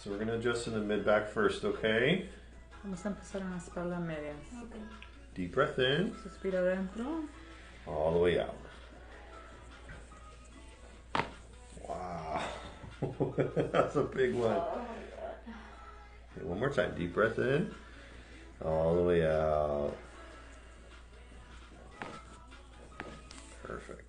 So we're going to adjust in the mid-back first, okay? Vamos a empezar en las espaldas medias. Okay. Deep breath in. Suspiro dentro. All the way out. Wow. That's a big one. Oh my god. Okay, one more time. Deep breath in. All the way out. Perfect.